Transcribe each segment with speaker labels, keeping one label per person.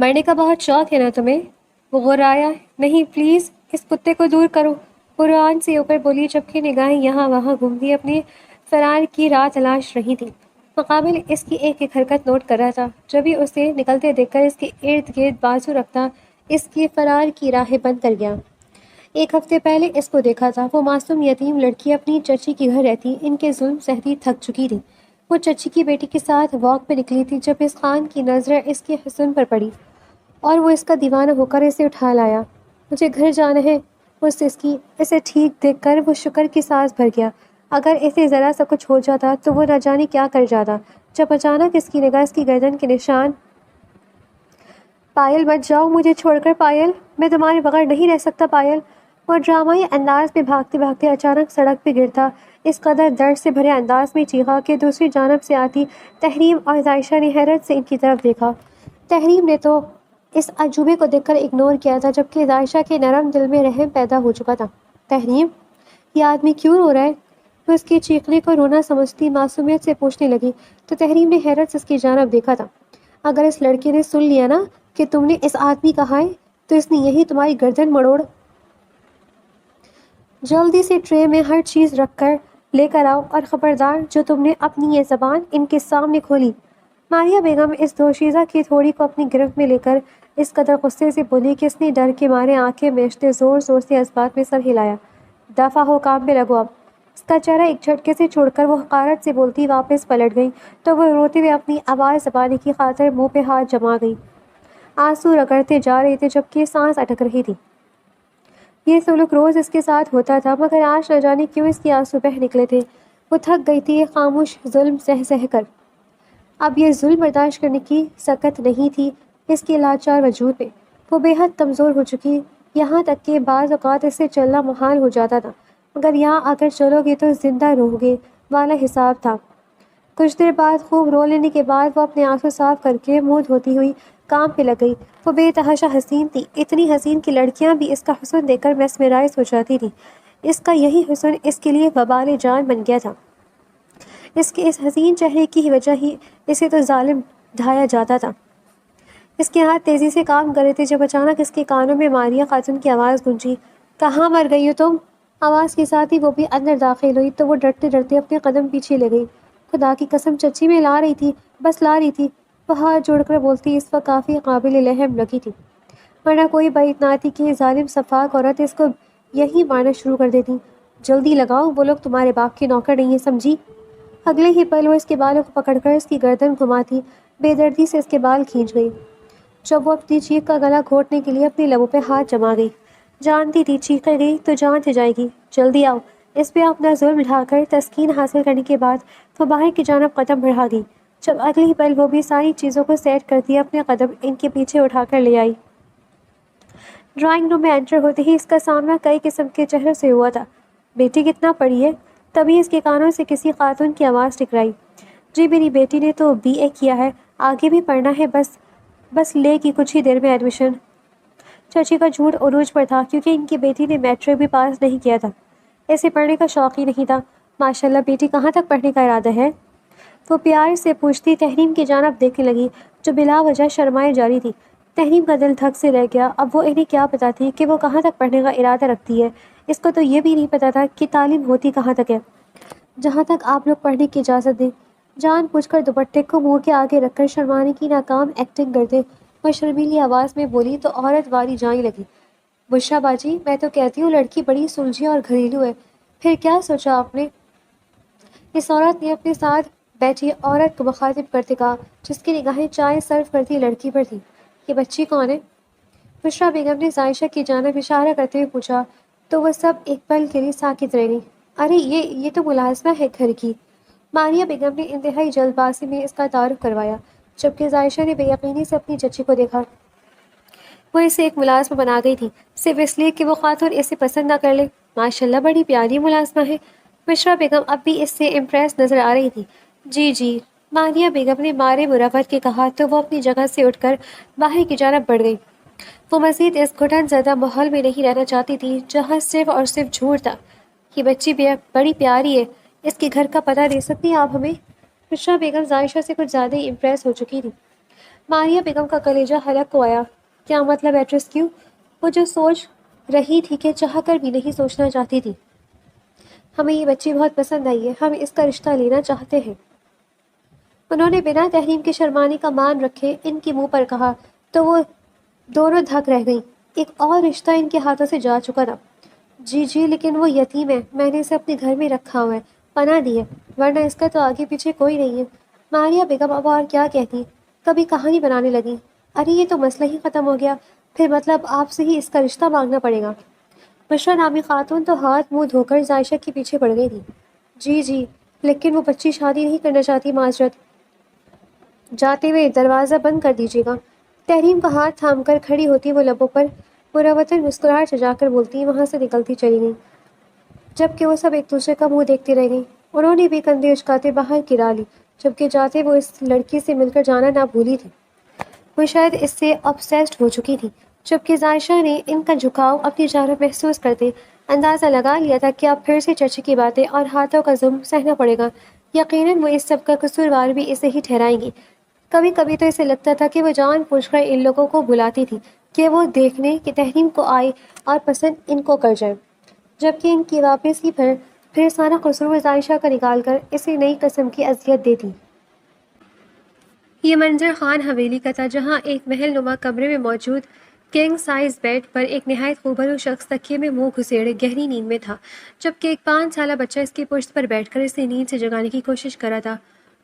Speaker 1: مرنے کا بہت شوق ہے نا تمہیں؟ وہ غرایا۔ نہیں پلیز، اس کتے کو دور کرو، قرآن سے اوپر بولی، جبکہ نگاہیں یہاں وہاں گھومتی اپنی فرار کی راہ تلاش رہی تھی۔ مقابل اس کی ایک ایک حرکت نوٹ کر رہا تھا۔ جب ہی اسے نکلتے دیکھ کر اس کے ارد گرد بازو رکھتا اس کی فرار کی راہیں بند کر گیا۔ ایک ہفتے پہلے اس کو دیکھا تھا۔ وہ معصوم یتیم لڑکی اپنی چچی کے گھر رہتی، ان کے ظلم سہتی تھک چکی تھی۔ وہ چچی کی بیٹی کے ساتھ واک پہ نکلی تھی جب اس خان کی نظر اس کے حسن پر پڑی اور وہ اس کا دیوانہ ہو کر اسے اٹھا لایا۔ مجھے گھر جانا ہے، اسے ٹھیک دیکھ کر وہ شکر کی سانس بھر گیا۔ اگر اسے ذرا سا کچھ ہو جاتا تو وہ نہ جانے کیا کر جاتا، جب اچانک اس کی نگاہ اس کی گردن کے نشان۔ پائل مت جاؤ مجھے چھوڑ کر پائل، میں تمہارے بغیر نہیں رہ سکتا پائل۔ وہ ڈرامائی انداز میں بھاگتے بھاگتے اچانک سڑک پہ گرتا، اس قدر درد سے بھرے انداز میں چیخا کہ دوسری جانب سے آتی تحریم اور ظائشہ نے حیرت سے ان کی طرف دیکھا۔ تحریم نے تو اس عجوبے کو دیکھ کر اگنور کیا تھا، جبکہ ظائشہ کے نرم دل میں رحم پیدا ہو چکا تھا۔ تحریم، یہ آدمی کیوں رو رہا ہے؟ وہ اس کے چیخنے کو رونا سمجھتی معصومیت سے پوچھنے لگی تو تحریم نے حیرت سے اس کی جانب دیکھا تھا۔ اگر اس لڑکے نے سن لیا نا کہ تم نے اس آدمی کہا ہے تو اس نے یہی تمہاری گردن مڑوڑ۔ جلدی سے ٹرے میں ہر چیز رکھ کر لے کر آؤ، اور خبردار جو تم نے اپنی یہ زبان ان کے سامنے کھولی۔ ماریہ بیگم اس دوشیزہ کی تھوڑی کو اپنی گرفت میں لے کر اس قدر غصے سے بولی کہ اس نے ڈر کے مارے آنکھیں میچتے زور زور سے اسبات میں سر ہلایا۔ دفع ہو، کام پہ لگو اب۔ اس کا چہرہ ایک جھٹکے سے چھوڑ کر وہ حقارت سے بولتی واپس پلٹ گئی تو وہ روتے ہوئے اپنی آواز دبانے کی خاطر منہ پہ ہاتھ جما گئی۔ آنسو رگڑتے جا رہے تھے جبکہ سانس اٹک رہی تھی۔ یہ سلوک روز اس کے ساتھ ہوتا تھا، مگر آج نہ جانے کیوں اس کے آنسو بہہ نکلے تھے۔ وہ تھک گئی تھی یہ خاموش ظلم سہ سہ کر۔ اب یہ ظلم برداشت کرنے کی سکت نہیں تھی اس کے لاچار وجود میں۔ وہ بے حد کمزور ہو چکی، یہاں تک کہ بعض اوقات اس سے چلنا محال ہو جاتا تھا، مگر یہاں اگر چلو گے تو زندہ رہو گے والا حساب تھا۔ کچھ دیر بعد خوب رو لینے کے بعد وہ اپنے آنسو صاف کر کے منہ دھوتی ہوئی کام پہ لگ گئی۔ وہ بے تحاشا حسین تھی، اتنی حسین کہ لڑکیاں بھی اس کا حسن دیکھ کر میسمرائز ہو جاتی تھیں۔ اس کا یہی حسن اس کے لیے وبال جان بن گیا تھا۔ اس کے اس حسین چہرے کی وجہ ہی اسے تو ظالم ڈھایا جاتا تھا۔ اس کے ہاتھ تیزی سے کام کر رہے تھے جب اچانک اس کے کانوں میں ماریہ خاتون کی آواز گونجی، کہاں مر گئی ہو تم؟ آواز کے ساتھ ہی وہ بھی اندر داخل ہوئی تو وہ ڈرتے ڈرتے اپنے قدم پیچھے لے گئی۔ خدا کی قسم چچی میں لا رہی تھی، بس لا رہی تھی، وہ ہاتھ جوڑ کر بولتی اس وقت کافی قابل رحم لگی تھی، ورنہ کوئی بات نہ تھی کہ یہ ظالم سفاک عورت اس کو یہی مارنا شروع کر دیتی۔ جلدی لگاؤ، وہ لوگ تمہارے باپ کے نوکر نہیں ہیں، سمجھی؟ اگلے ہی پل وہ اس کے بالوں کو پکڑ کر اس کی گردن گھماتی بے دردی سے اس کے بال کھینچ گئی۔ جب وہ اپنی چیخ کا گلا گھونٹنے کے لیے اپنے لبوں پہ ہاتھ جما گئی، جانتی تھی چیخے گئی تو جان سے جائے گی۔ جلدی آؤ، اس پہ اپنا ظلم ڈھا کر تسکین حاصل کرنے کے بعد وہ باہر کی جانب قدم بڑھا گئی، جب اگلے ہی پل وہ بھی ساری چیزوں کو سیٹ کرتی اپنے قدم ان کے پیچھے اٹھا کر لے آئی۔ ڈرائنگ روم میں انٹر ہوتے ہی اس کا سامنا کئی قسم کے چہروں سے ہوا تھا۔ بیٹی کتنا پڑھی ہے؟ تبھی اس کے کانوں سے کسی خاتون کی آواز ٹکرائی۔ جی میری بیٹی نے تو BA کیا ہے، آگے بھی پڑھنا ہے، بس لے کی کچھ ہی دیر میں ایڈمیشن۔ چچی کا جھوٹ عروج پر تھا کیونکہ ان کی بیٹی نے میٹرک بھی پاس نہیں کیا تھا، اسے پڑھنے کا شوق ہی نہیں تھا۔ ماشاءاللہ، بیٹی کہاں تک پڑھنے کا ارادہ ہے؟ وہ پیار سے پوچھتی تحریم کی جانب دیکھنے لگی جو بلا وجہ شرمائے جا رہی تھی۔ تحریم کا دل دھک سے رہ گیا، اب وہ انہیں کیا پتا تھی کہ وہ کہاں تک پڑھنے کا ارادہ رکھتی ہے۔ اس کو تو یہ بھی نہیں پتا تھا کہ تعلیم ہوتی کہاں تک ہے۔ جہاں تک آپ لوگ پڑھنے کی اجازت دیں۔ جان بوجھ کر دوپٹے کو منہ کے آگے رکھ کر شرمانے کی ناکام ایکٹنگ کرتے وہ شرمیلی آواز میں بولی تو عورت واری جانے لگی، بشرا باجی، میں تو کہتی ہوں لڑکی بڑی سلجھی اور گھریلو ہے، پھر کیا سوچا آپ نے؟ اس عورت نے اپنے ساتھ بیٹھی عورت کو مخاطب کرتے کہا جس کی نگاہیں چائے سرو کرتی لڑکی پر تھی، یہ بچی کون ہے؟ بشرا بیگم نے ظائشہ کی جانب اشارہ کرتے ہوئے پوچھا تو وہ سب ایک پل کے لیے ساکت رہ گئی۔ ارے یہ تو ملازمہ ہے گھر کی۔ ماریہ بیگم نے انتہائی جلد بازی میں اس کا تعارف کروایا، جبکہ ظائشہ نے بے یقینی سے اپنی چچی کو دیکھا۔ وہ اسے ایک ملازمہ بنا گئی تھی صرف اس لیے کہ وہ خاتون اسے پسند نہ کر لے۔ ماشاءاللہ، بڑی پیاری ملازمہ ہے۔ بشرا بیگم اب بھی اس سے امپریس نظر آ رہی تھی۔ جی، ماریہ بیگم نے مارے مروت کے کہا تو وہ اپنی جگہ سے اٹھ کر باہر کی جانب بڑھ گئی۔ وہ مزید اس گھٹن زدہ ماحول میں نہیں رہنا چاہتی تھی جہاں صرف اور صرف جھوٹ تھا۔ یہ بچی بڑی پیاری ہے، اس کے گھر کا پتہ دے سکتی ہیں آپ ہمیں؟ بشرا بیگم ظائشہ سے کچھ زیادہ ہی امپریس ہو چکی تھی۔ ماریہ بیگم کا کلیجہ حلق کو آیا۔ کیا مطلب ہے ریسکیو؟ وہ جو سوچ رہی تھی کہ چاہ کر بھی نہیں سوچنا چاہتی تھی۔ ہمیں یہ بچی بہت پسند آئی ہے، ہم اس کا رشتہ لینا چاہتے ہیں۔ انہوں نے بنا تحریم کے شرمانے کا مان رکھے ان کے منہ پر کہا تو وہ دونوں دھک رہ گئیں۔ ایک اور رشتہ ان کے ہاتھوں سے جا چکا تھا۔ جی جی، لیکن وہ یتیم ہے، میں نے اسے اپنے گھر میں رکھا ہوا ہے، پناہ دی ہے، ورنہ اس کا تو آگے پیچھے کوئی نہیں ہے۔ ماریہ بیگم اب اور کیا کہتی، کبھی کہانی بنانے لگی۔ ارے یہ تو مسئلہ ہی ختم ہو گیا، پھر مطلب آپ سے ہی اس کا رشتہ مانگنا پڑے گا۔ بشرا نامی خاتون تو ہاتھ منہ دھو کر عائشہ کے پیچھے پڑ گئی تھی۔ جی جی، لیکن وہ بچی شادی نہیں کرنا چاہتی، معذرت۔ جاتے ہوئے دروازہ بند کر دیجیے گا۔ تحریم کا ہاتھ تھام کر کھڑی ہوتی وہ لبوں پر مروتن مسکراہٹ سجا کر بولتی وہاں سے نکلتی چلی گئی، جبکہ وہ سب ایک دوسرے کا منہ دیکھتے رہ گئیں۔ انہوں نے بھی کندھے اچکاتے باہر گرا لی، جبکہ جاتے وہ اس لڑکی سے مل کر جانا نہ بھولی تھی۔ وہ شاید اس سے obsessed ہو چکی تھی، جبکہ عائشہ نے ان کا جھکاؤ اپنی جانب محسوس کرتے اندازہ لگا لیا تھا کہ اب پھر سے چچی کی باتیں اور ہاتھوں کا ظلم سہنا پڑے گا۔ یقیناً وہ اس سب کا قصوروار بھی اسے ہی ٹھہرائیں گی۔ کبھی کبھی تو اسے لگتا تھا کہ وہ جان بوجھ کر ان لوگوں کو بلاتی تھی کہ وہ دیکھنے کہ تحریم کو آئے اور پسند ان کو کر جائے، جبکہ ان کی واپسی پر پھر سارا قصور عائشہ کا نکال کر اسے نئی قسم کی اذیت دیتی۔ یہ منظر خان حویلی کا تھا، جہاں ایک محل نما کمرے میں موجود کنگ سائز بیڈ پر ایک نہایت خوبصورت شخص تکیے میں منہ گھسیڑے گہری نیند میں تھا، جبکہ ایک 5 سالہ بچہ اس کی پشت پر بیٹھ کر اسے نیند سے جگانے کی کوشش کر رہا تھا۔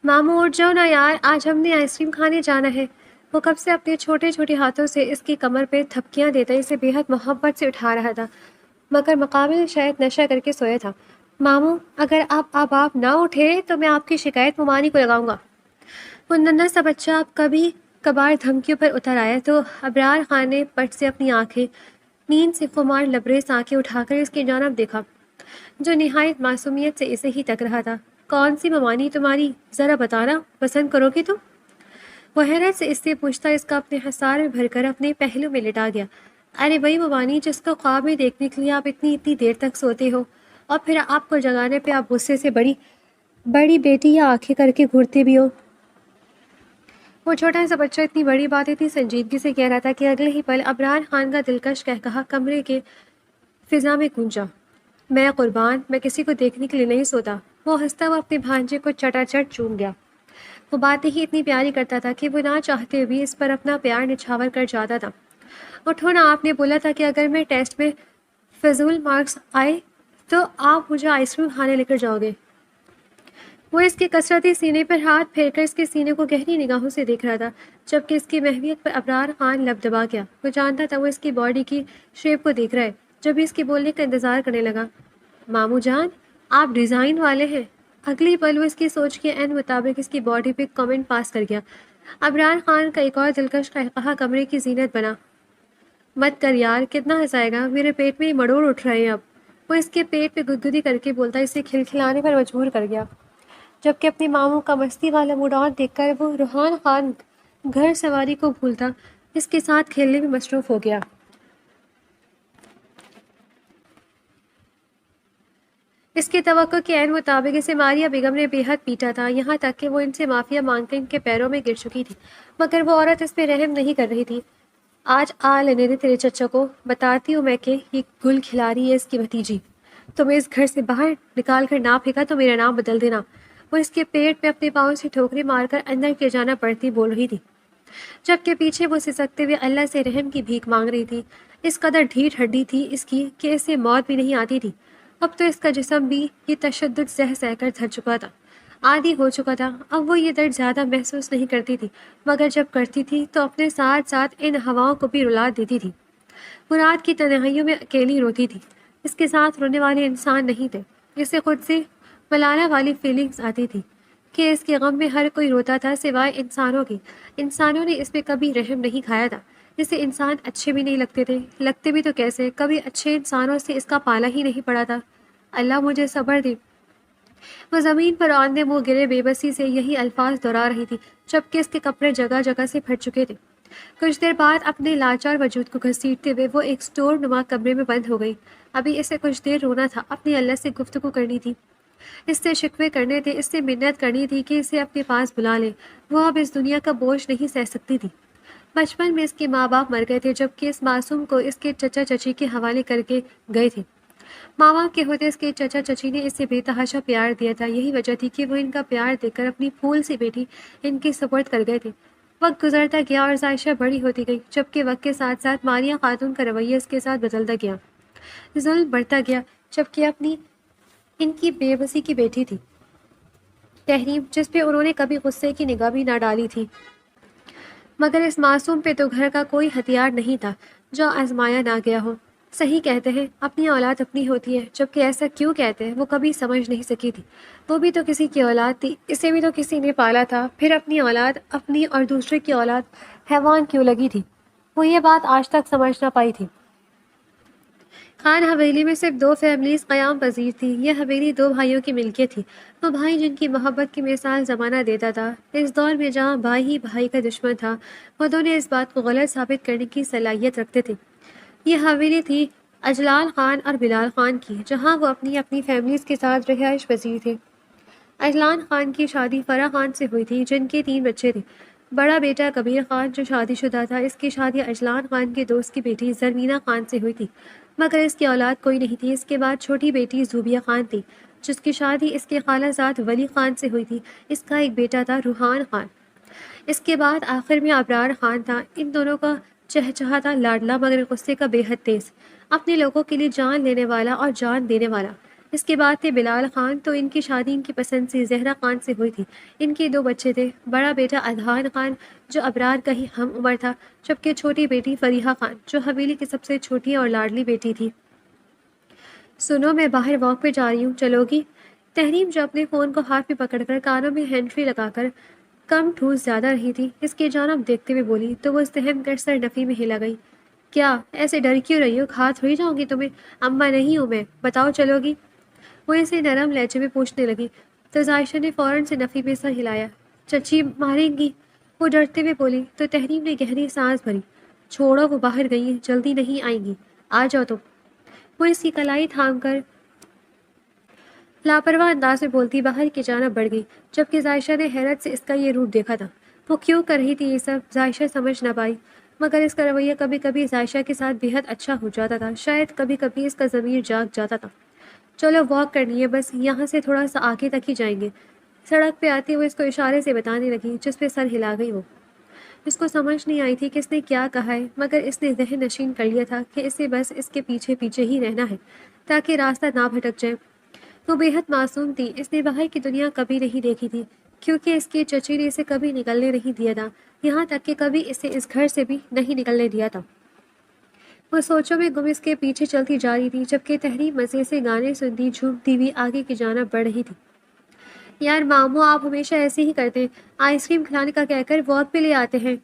Speaker 1: ماموں اٹھ جاؤ نا یار، آج ہم نے آئس کریم کھانے جانا ہے۔ وہ کب سے اپنے چھوٹے چھوٹے ہاتھوں سے اس کی کمر پہ تھپکیاں دیتا اسے بے حد محبت سے اٹھا رہا تھا، مگر مقابل شاید نشہ کر کے سویا تھا۔ ماموں، اگر آپ نہ اٹھے تو میں آپ کی شکایت ممانی کو لگاؤں گا۔ وہ ننھا سا بچہ اب کبھی کبھار دھمکیوں پر اتر آیا تو ابرار خان نے پٹ سے اپنی آنکھیں نیند سے خمار لبریز آنکھیں اٹھا کر اس کی جانب دیکھا، جو نہایت معصومیت سے اسے ہی تک رہا تھا۔ کون سی ممانی تمہاری، ذرا بتانا، پسند کرو گی تم؟ وہ حیرت سے اس سے پوچھتا اس کا اپنے حصار میں بھر کر اپنے پہلو میں لٹا گیا۔ ارے وہی ممانی جس کو خواب میں دیکھنے کے لیے آپ اتنی دیر تک سوتے ہو، اور پھر آپ کو جگانے پہ آپ غصے سے بڑی بیٹی یا آنکھیں کر کے گھورتے بھی ہو۔ وہ چھوٹا سا بچہ اتنی بڑی بات اتنی سنجیدگی سے کہہ رہا تھا کہ اگلے ہی پل ابرار خان کا دلکش قہقہا کمرے کے فضا میں گونجا۔ میں قربان، میں کسی کو دیکھنے کے لیے نہیں سوتا۔ وہ ہنستا ہوا اپنے بھانجے کو چٹا چٹ چوم گیا۔ وہ باتیں ہی اتنی پیاری کرتا تھا کہ وہ نہ چاہتے ہوئے اس پر اپنا پیار نچھاور کر جاتا تھا۔ اٹھو نا، آپ نے بولا تھا کہ اگر میں ٹیسٹ میں فضول مارکس آئے تو آپ مجھے آئس کریم کھانے لے کر جاؤ گے۔ وہ اس کے کسرتی سینے پر ہاتھ پھیر کر اس کے سینے کو گہری نگاہوں سے دیکھ رہا تھا، جبکہ اس کی محویت پر ابرار خان لب دبا گیا۔ وہ جانتا تھا وہ اس کی باڈی کی شیپ کو دیکھ رہا ہے، جب اس کے بولنے کا انتظار کرنے لگا۔ ماموں جان، آپ ڈیزائن والے ہیں۔ اگلی پل وہ اس کی سوچ کے عین مطابق اس کی باڈی پہ کامنٹ پاس کر گیا۔ ابرار خان کا ایک اور دلکش قہقہا کمرے کی زینت بنا۔ مت کر یار، کتنا ہنسائے گا، میرے پیٹ میں ہی مڑوڑ اٹھ رہے ہیں اب۔ وہ اس کے پیٹ پہ گدگدی کر کے بولتا اسے کھلکھلانے پر مجبور کر گیا، جبکہ اپنے ماموں کا مستی والا موڈ آن دیکھ کر وہ روحان خان گھر سواری کو بھولتا اس کے ساتھ کھیلنے میں مصروف ہو گیا۔ اس کی توقع کے عین مطابق اسے ماریہ بیگم نے بے حد پیٹا تھا، یہاں تک کہ وہ ان سے معافیا مانگ کر ان کے پیروں میں گر چکی تھی، مگر وہ عورت اس پہ رحم نہیں کر رہی تھی۔ آج آ لینے دے تیرے چچا کو، بتاتی ہوں میں کہ یہ گل کھلا رہی ہے اس کی بھتیجی۔ تمہیں اس گھر سے باہر نکال کر نہ پھینکا تو میرا نام بدل دینا۔ وہ اس کے پیٹ پہ اپنے پاؤں سے ٹھوکریں مار کر اندر کے جانا پڑتی بول رہی تھی، جبکہ پیچھے وہ سسکتے ہوئے اللہ سے رحم کی بھیک مانگ رہی تھی۔ اس قدر ڈھیٹ ہڈی تھی اس کی کہ اسے موت بھی نہیں آتی تھی۔ اب تو اس کا جسم بھی یہ تشدد سہ کر تھک چکا تھا، عادی ہو چکا تھا۔ اب وہ یہ درد زیادہ محسوس نہیں کرتی تھی، مگر جب کرتی تھی تو اپنے ساتھ ساتھ ان ہواؤں کو بھی رلا دیتی تھی۔ وہ رات کی تنہائیوں میں اکیلی روتی تھی، اس کے ساتھ رونے والے انسان نہیں تھے۔ اسے خود سے ملالہ والی فیلنگز آتی تھی کہ اس کے غم میں ہر کوئی روتا تھا سوائے انسانوں کے۔ انسانوں نے اس پہ کبھی رحم نہیں کھایا تھا، اسے انسان اچھے بھی نہیں لگتے تھے، لگتے بھی تو کیسے، کبھی اچھے انسانوں سے اس کا پالا ہی نہیں پڑا تھا۔ اللہ مجھے صبر دے۔ وہ زمین پر آندے منہ گرے بے بسی سے یہی الفاظ دہرا رہی تھی، جبکہ اس کے کپڑے جگہ جگہ سے پھٹ چکے تھے۔ کچھ دیر بعد اپنے لاچار وجود کو گھسیٹتے ہوئے وہ ایک سٹور نما کمرے میں بند ہو گئی۔ ابھی اسے کچھ دیر رونا تھا، اپنے اللہ سے گفتگو کرنی تھی، اس سے شکوے کرنے تھے، اس سے منت کرنی تھی کہ اسے اپنے پاس بلا لے۔ وہ اب اس دنیا کا بوجھ نہیں سہ سکتی تھی۔ بچپن میں اس کے ماں باپ مر گئے تھے، جبکہ اس معصوم کو اس کے چچا چچی کے حوالے کر کے گئے تھے۔ ماں باپ کے ہوتے اس کے چچا چچی نے اسے بے تحاشا پیار دیا تھا، یہی وجہ تھی کہ وہ ان کا پیار دیکھ کر اپنی پھول سی بیٹی ان کے سپرد کر گئے تھے۔ وقت گزرتا گیا اور عائشہ بڑی ہوتی گئی، جبکہ وقت کے ساتھ ساتھ ماریہ خاتون کا رویہ اس کے ساتھ بدلتا گیا۔ ظلم بڑھتا گیا، جبکہ ان کی بے بسی کی بیٹی تھی تحریم، جس پہ انہوں نے کبھی غصے کی نگاہ بھی نہ ڈالی تھی، مگر اس معصوم پہ تو گھر کا کوئی ہتھیار نہیں تھا جو آزمایا نہ گیا ہو۔ صحیح کہتے ہیں، اپنی اولاد اپنی ہوتی ہے، جبکہ ایسا کیوں کہتے ہیں وہ کبھی سمجھ نہیں سکی تھی۔ وہ بھی تو کسی کی اولاد تھی، اسے بھی تو کسی نے پالا تھا، پھر اپنی اولاد اپنی اور دوسرے کی اولاد حیوان کیوں لگی تھی؟ وہ یہ بات آج تک سمجھ نہ پائی تھی۔ خان حویلی میں صرف دو فیملیز قیام پذیر تھی۔ یہ حویلی دو بھائیوں کی ملکیت تھی، وہ بھائی جن کی محبت کی مثال زمانہ دیتا تھا۔ اس دور میں جہاں بھائی ہی بھائی کا دشمن تھا، وہ دونوں اس بات کو غلط ثابت کرنے کی صلاحیت رکھتے تھے۔ یہ حویلی تھی اجلال خان اور بلال خان کی، جہاں وہ اپنی اپنی فیملیز کے ساتھ رہائش پذیر تھے۔ اجلان خان کی شادی فرح خان سے ہوئی تھی، جن کے 3 بچے تھے۔ بڑا بیٹا کبیر خان جو شادی شدہ تھا، اس کی شادی اجلان خان کے دوست کی بیٹی زرمینہ خان سے ہوئی تھی، مگر اس کی اولاد کوئی نہیں تھی۔ اس کے بعد چھوٹی بیٹی زوبیہ خان تھی، جس کی شادی اس کے خالہ زاد ولی خان سے ہوئی تھی۔ اس کا ایک بیٹا تھا روحان خان۔ اس کے بعد آخر میں ابرار خان تھا۔ ان دونوں کا چہچہا لاڈلا مگر غصے کا بے حد تیز، اپنے لوگوں کے لیے جان لینے والا اور جان دینے والا۔ اس کے بعد تھے بلال خان، تو ان کی شادی ان کی پسند سی زہرا خان سے ہوئی تھی۔ ان کے 2 بچے تھے، بڑا بیٹا اذہان خان جو ابرار کا ہی ہم عمر تھا، جبکہ چھوٹی بیٹی فریحہ خان جو حویلی کی سب سے چھوٹی اور لاڈلی بیٹی تھی۔ سنو، میں باہر واک پہ جا رہی ہوں، چلو گی؟ تحریم جو اپنے فون کو ہاتھ میں پکڑ کر کانوں میں ہینڈ فری لگا کر کم ٹھوس زیادہ رہی تھی، اس کی جانب دیکھتے ہوئے بولی، تو وہ استہم کر سر نفی میں ہلا گئی۔ کیا ایسے ڈر کیوں رہی ہو؟ کھا تھوڑی جاؤں گی تمہیں؟ اماں نہیں ہوں میں، بتاؤ چلو گی؟ وہ اسے نرم لہجے میں پوچھنے لگی، تو عائشہ نے فوراً سے نفی میں سر ہلایا۔ چچی ماریں گی؟ وہ ڈرتے ہوئے بولی، تو تحریم نے گہری سانس بھری۔ چھوڑو، وہ باہر گئی ہیں، جلدی نہیں آئیں گی، آ جاؤ تم۔ وہ اس کی کلائی تھام کر لاپرواہ انداز میں بولتی باہر کی جانب بڑھ گئی، جبکہ عائشہ نے حیرت سے اس کا یہ روپ دیکھا تھا۔ وہ کیوں کر رہی تھی یہ سب، عائشہ سمجھ نہ پائی، مگر اس کا رویہ کبھی کبھی عائشہ کے ساتھ بے حد اچھا ہو جاتا تھا، شاید کبھی کبھی اس کا ضمیر جاگ جاتا تھا۔ چلو واک کرنی ہے، بس یہاں سے تھوڑا سا آگے تک ہی جائیں گے۔ سڑک پہ آتی ہوئے اس کو اشارے سے بتانے لگی، جس پہ سر ہلا گئی۔ وہ اس کو سمجھ نہیں آئی تھی کہ اس نے کیا کہا ہے، مگر اس نے ذہن نشین کر لیا تھا کہ اسے بس اس کے پیچھے پیچھے ہی رہنا ہے تاکہ راستہ نہ بھٹک جائے۔ وہ بے حد معصوم تھی، اس نے باہر کی دنیا کبھی نہیں دیکھی تھی، کیونکہ اس کی چچی نے اسے کبھی نکلنے نہیں دیا تھا، یہاں تک کہ کبھی اسے اس گھر سے بھی نہیں نکلنے دیا تھا۔ وہ سوچوں میں گم اس کے پیچھے چلتی جا رہی تھی، جبکہ تحریم مزے سے گانے سنتی جھومتی ہوئی آگے کی جانب بڑھ رہی تھی۔ یار ماموں، آپ ہمیشہ ایسے ہی کرتے ہیں، آئس کریم کھلانے کا کہہ کر واک پہ لے آتے ہیں۔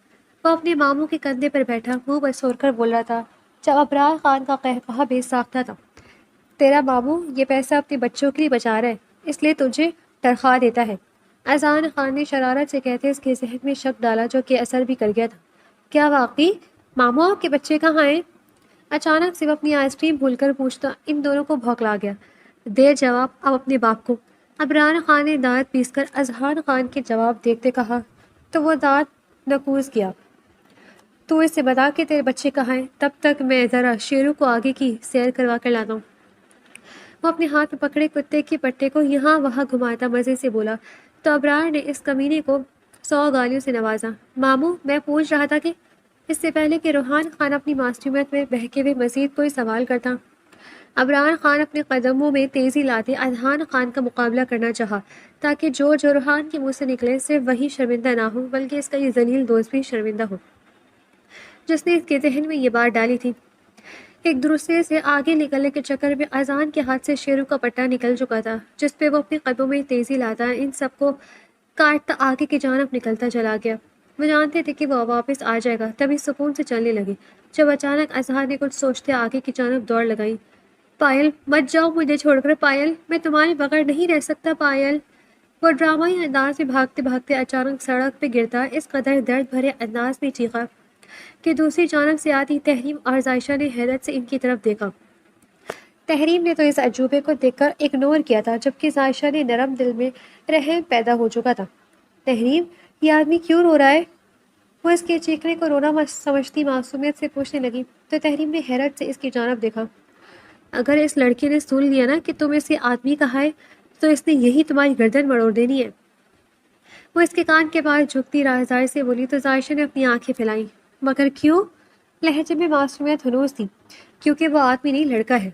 Speaker 1: وہ اپنے ماموں کے کندھے پر بیٹھا منہ بسور کر بول رہا تھا، جب ابرار خان کا قہقہہ بے ساختہ تھا۔ تیرا ماموں یہ پیسہ اپنے بچوں کے لیے بچا رہا ہے، اس لیے تجھے تنخواہ دیتا ہے۔ اذان خان نے شرارت سے کہتے اس کے ذہن میں شک ڈالا، جو کہ اثر بھی کر گیا تھا۔ کیا واقعی ماموں آپ کے بچے کہاں ہیں؟ اچانک سے وہ اپنی آئس کریم بھول کر پوچھتا ان دونوں کو بھوکلا گیا۔ دے جواب اب اپنے باپ کو۔ ابرار خان نے دانت پیس کر اذہان خان کے جواب دیکھتے کہا، تو وہ دانت نکوز کیا۔ تو اسے بتا کہ تیرے بچے کہاں ہیں، تب تک میں ذرا شیرو کو آگے کی سیر کروا کر لاتا ہوں۔ وہ اپنے ہاتھ میں پکڑے کتے کے پٹے کو یہاں وہاں گھماتا مزے سے بولا، تو ابرار نے اس کمینے کو 100 گالیوں سے نوازا۔ ماموں، میں پوچھ رہا تھا کہ… اس سے پہلے کہ روحان خان اپنی معصومیت میں بہکے ہوئے مزید کوئی سوال کرتا، ابرار خان اپنے قدموں میں تیزی لاتے اذہان خان کا مقابلہ کرنا چاہا، تاکہ جو روحان کے منہ سے نکلے صرف وہی شرمندہ نہ ہو، بلکہ اس کا یہ ذلیل دوست بھی شرمندہ ہو، جس نے اس کے ذہن میں یہ بات ڈالی تھی۔ ایک دوسرے سے آگے نکلنے کے چکر میں اذان کے ہاتھ سے شیرو کا پٹا نکل چکا تھا، جس پہ وہ اپنے قدموں میں تیزی لاتا ان سب کو کاٹتا آگے کی جانب نکلتا چلا گیا۔ وہ جانتے تھے کہ وہ واپس آ جائے گا، تبھی سکون سے چلنے لگے، جب اچانک اذہان نے کچھ سوچتے آگے کی جانب دوڑ لگائی۔ پائل، مت جاؤ مجھے چھوڑ کر، پائل، میں تمہارے بغیر نہیں رہ سکتا، پائل۔ وہ ڈرامائی انداز میں بھاگتے بھاگتے اچانک سڑک پہ گرتا اس قدر درد بھرے انداز میں چیخا کہ دوسری جانب سے آتی تحریم اور عائشہ نے حیرت سے ان کی طرف دیکھا۔ تحریم نے تو اس عجوبے کو دیکھ کر اگنور کیا تھا، جبکہ عائشہ نے نرم دل میں رحم پیدا ہو چکا تھا۔ تحریم، یہ آدمی کیوں رو رہا ہے؟ وہ اس کے چیخنے کو رونا سمجھتی معصومیت سے پوچھنے لگی تو تحریم نے حیرت سے اس کی جانب دیکھا۔ اگر اس لڑکی نے سن لیا نا کہ تم اسے آدمی کہا ہے تو اس نے یہی تمہاری گردن مڑوڑ دینی ہے۔ وہ اس کے کان کے پاس جھکتی رازداری سے بولی تو عائشہ نے اپنی آنکھیں پھیلائیں۔ مگر کیوں؟ لہجے میں معصومیت ہنوز تھی۔ کیونکہ وہ آدمی نہیں، لڑکا ہے۔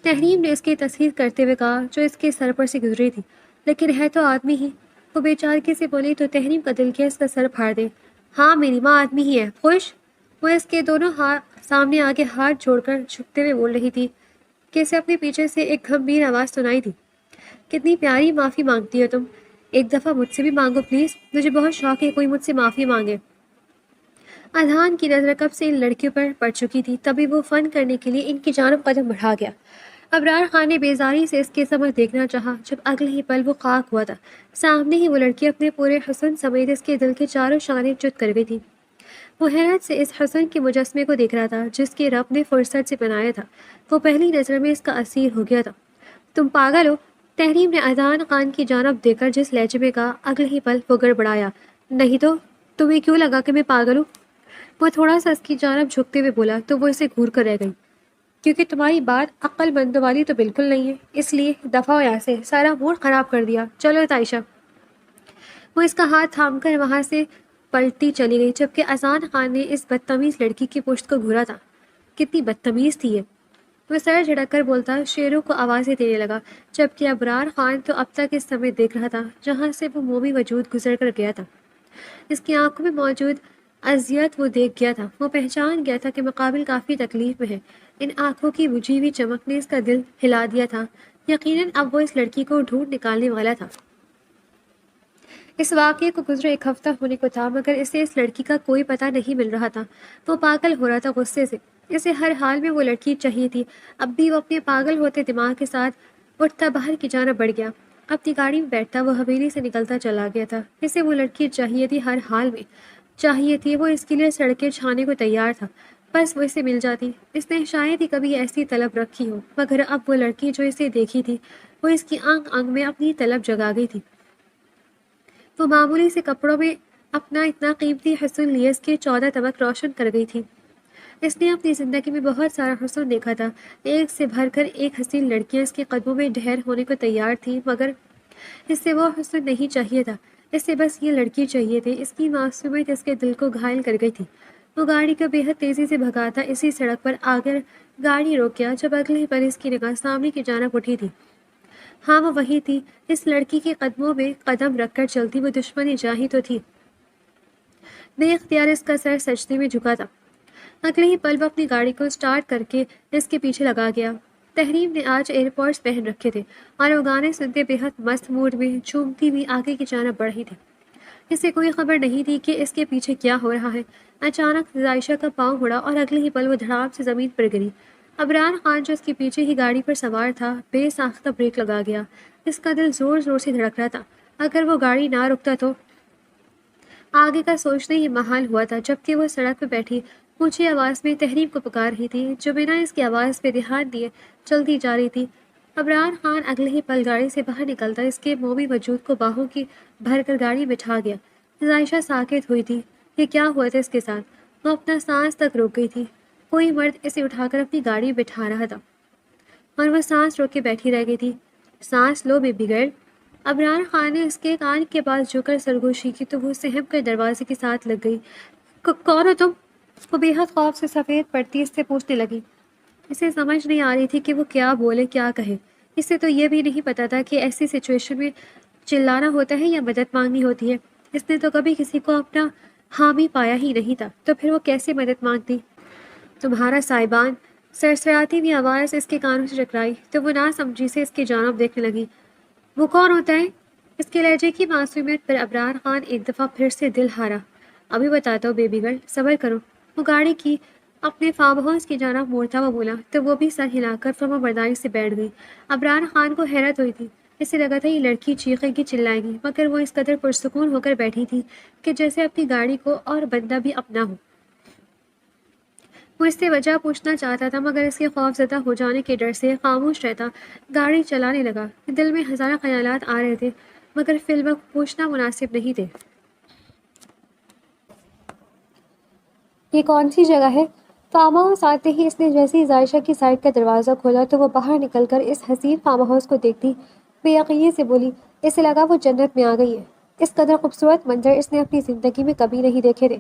Speaker 1: تحریم نے اس کی تصحیح کرتے ہوئے کہا جو اس کے سر پر سے گزری تھی، لیکن ہے تو آدمی ہی۔ وہ بے چارگی سے بولی تو تحریم کا دل کیا اس کا سر پھاڑ دے۔ ہاں میری ماں آدمی ہی ہے، خوش؟ وہ اس کے دونوں سامنے آگے ہاتھ جوڑ کر جھکتے ہوئے بول رہی تھی کہ اسے اپنے پیچھے سے ایک گھمبیر آواز سنائی تھی۔ کتنی پیاری معافی مانگتی ہو تم، ایک دفعہ مجھ سے بھی مانگو پلیز، مجھے بہت شوق ہے کوئی مجھ سے معافی مانگے۔ اذہان کی نظر کب سے ان لڑکیوں پر پڑ چکی تھی، تبھی وہ فن کرنے کے لیے ان کی جانب قدم بڑھا گیا۔ ابرار خان نے بیزاری سے اس کے سمجھ دیکھنا چاہا، جب اگلے ہی پل وہ خاک ہوا تھا۔ سامنے ہی وہ لڑکی اپنے پورے حسن سمیت اس کے دل کے چاروں شانے چت کر گئی تھی۔ وہ حیرت سے اس حسن کے مجسمے کو دیکھ رہا تھا جس کے رب نے فرصت سے بنایا تھا۔ وہ پہلی نظر میں اس کا اسیر ہو گیا تھا۔ تم پاگل ہو؟ تحریم نے اذان خان کی جانب دیکھ کر جس لہجے میں کہا، اگلے ہی پل وہ گڑبڑایا۔ نہیں تو تمہیں کیوں لگا کہ میں پاگل ہوں؟ وہ تھوڑا سا اس کی جانب جھکتے ہوئے بولا تو وہ اسے گھور کر رہ گئی۔ کیونکہ تمہاری بات عقل مندوں والی تو بالکل نہیں ہے، اس لیے دفعہ ہو یہاں سے، سارا موڈ خراب کر دیا، چلو عائشہ۔ وہ اس کا ہاتھ تھام کر وہاں سے پلٹتی چلی گئی، جبکہ اذان خان نے اس بدتمیز لڑکی کی پشت کو گھورا تھا۔ کتنی بدتمیز تھی یہ! وہ سر جھٹک کر بولتا شیروں کو آوازیں دینے لگا، جبکہ ابرار خان تو اب تک اس سمے دیکھ رہا تھا جہاں سے وہ مومی وجود گزر کر گیا تھا۔ اس کی آنکھوں میں موجود اذیت وہ دیکھ گیا تھا۔ وہ پہچان گیا تھا کہ مقابل کافی تکلیف میں ہے۔ ان آنکھوں کی بجھی ہوئی چمک نے اس کا دل ہلا دیا تھا۔ یقیناً اب وہ اس لڑکی کو ڈھونڈ نکالنے والا تھا۔ اس واقعے کو گزرے ایک ہفتہ ہونے کو تھا، مگر اسے اس لڑکی کا کوئی پتہ نہیں مل رہا تھا۔ وہ پاگل ہو رہا تھا غصے سے۔ اسے ہر حال میں وہ لڑکی چاہیے تھی۔ اب بھی وہ اپنے پاگل ہوتے دماغ کے ساتھ اٹھتا باہر کی جانب بڑھ گیا۔ اپنی گاڑی میں بیٹھتا وہ حویلی سے نکلتا چلا گیا تھا۔ اسے وہ لڑکی چاہیے تھی، ہر حال میں چاہیے تھی۔ وہ اس کے لیے سڑکیں چھانے کو تیار تھا، بس وہ اسے مل جاتی۔ اس نے شاید ہی کبھی ایسی طلب رکھی ہو، مگر اب وہ لڑکی جو اسے دیکھی تھی وہ اس کی انگ انگ میں اپنی طلب جگا گئی تھی۔ وہ معمولی سے کپڑوں میں اپنا اتنا قیمتی حسن لیے اس کے 14 طبق روشن کر گئی تھی۔ اس نے اپنی زندگی میں بہت سارا حسن دیکھا تھا، ایک سے بھر کر ایک حسین لڑکیاں اس کے قدموں میں ڈھیر ہونے کو تیار تھیں، مگر اس سے وہ حسن نہیں چاہیے تھا۔ اس سے بس یہ لڑکی چاہیے تھی۔ اس کی معصومیت اس کے دل کو گھائل کر گئی تھی۔ وہ گاڑی کو بے حد تیزی سے بھگاتا اسی سڑک پر آگر گاڑی روکیا جب اگلے پل اس کی نگاہ سامنے کی جانب اٹھی تھی۔ ہاں وہ وہی تھی، اس لڑکی کے قدموں میں قدم رکھ کر چلتی وہ دشمن جاہی تو تھی۔ بے اختیار اس کا سر سجدے میں جھکا تھا۔ اگلے ہی پل وہ اپنی گاڑی کو سٹارٹ کر کے اس کے پیچھے لگا گیا۔ تحریم نے آج ایئر پوڈس پہن رکھے تھے اور وہ گانے سنتے بے حد مست موڈ میں جھومتی ہوئی آگے کی جانب بڑھی تھی۔ اسے کوئی خبر نہیں تھی کہ اس کے پیچھے کیا ہو رہا ہے۔ اچانک عائشہ کا پاؤں مڑا اور اگلے ہی پل وہ دھڑام سے زمین پر گری۔ ابرار خان جو اس کے پیچھے ہی گاڑی پر سوار تھا بے ساختہ بریک لگا گیا۔ اس کا دل زور زور سے دھڑک رہا تھا۔ اگر وہ گاڑی نہ رکتا تو آگے کا سوچنا ہی محال ہوا تھا، جبکہ وہ سڑک پہ بیٹھی اونچی آواز میں تحریم کو پکار رہی تھی جو بنا اس کی آواز پہ دھیان دیے چلتی جا رہی تھی۔ ابرار خان اگلے ہی پل گاڑی سے باہر نکلتا اس کے مومی وجود کو باہوں کی بھر کر گاڑی بٹھا گیا۔ عائشہ ساکت ہوئی تھی۔ یہ کیا ہوا تھا اس کے ساتھ؟ وہ اپنا سانس تک روک گئی تھی۔ کوئی مرد اسے اٹھا کر اپنی گاڑی بٹھا رہا تھا اور وہ سانس روک کے بیٹھی رہ گئی تھی۔ سانس لو بیبی گرل۔ ابرار خان نے اس کے کان کے پاس جھک کر سرگوشی کی تو وہ سہم کر دروازے کے ساتھ لگ گئی۔ کون ہو تم؟ وہ بے حد خوف سے سفید پڑتی اس سے پوچھنے لگی۔ اسے سمجھ نہیں آ رہی تھی کہ وہ کیا بولے کیا کہے۔ اسے تو یہ بھی نہیں پتا تھا کہ ایسی سچویشن میں چلانا ہوتا ہے یا مدد مانگنی ہوتی ہے۔ اس نے تو کبھی کسی کو اپنا حامی پایا ہی نہیں تھا، تو پھر وہ کیسے مدد مانگتی؟ تمہارا صاحبان، سرسراتی ہوئی آواز اس کے کانوں سے ٹکرائی تو وہ ناسمجھی سے اس کی جانب دیکھنے لگی۔ وہ کون ہوتا ہے؟ اس کے لہجے کی معصومیت پر ابرار خان ایک دفعہ پھر سے دل ہارا۔ ابھی بتاتا ہوں بیبی گرل، صبر کرو۔ وہ گاڑی کی اپنے فارم ہاؤس کی جانب موڑتا ہوا بولا تو وہ بھی سر ہلا کر فرما برداری سے بیٹھ گئی۔ ابرار خان کو حیرت ہوئی تھی۔ اسے لگا تھا یہ لڑکی چیخے گی چلائے گی، مگر وہ اس قدر پرسکون ہو کر بیٹھی تھی کہ جیسے اپنی گاڑی کو اور بندہ بھی اپنا ہو۔ وہ اس سے وجہ پوچھنا چاہتا تھا مگر اس کے خوف زدہ ہو جانے کے ڈر سے خاموش رہتا گاڑی چلانے لگا۔ دل میں ہزارہ خیالات آ رہے تھے مگر فی الوقت پوچھنا مناسب نہیں تھے۔ یہ کون سی جگہ ہے؟ فارم ہاؤس آتے ہی اس نے جیسے ہی عائشہ کی سائڈ کا دروازہ کھولا تو وہ باہر نکل کر اس حسین فارم ہاؤس کو دیکھتی بے یقینی سے بولی، اسے لگا وہ جنت میں آ گئی ہے۔ اس قدر خوبصورت منظر اس نے اپنی زندگی میں کبھی نہیں دیکھے تھے۔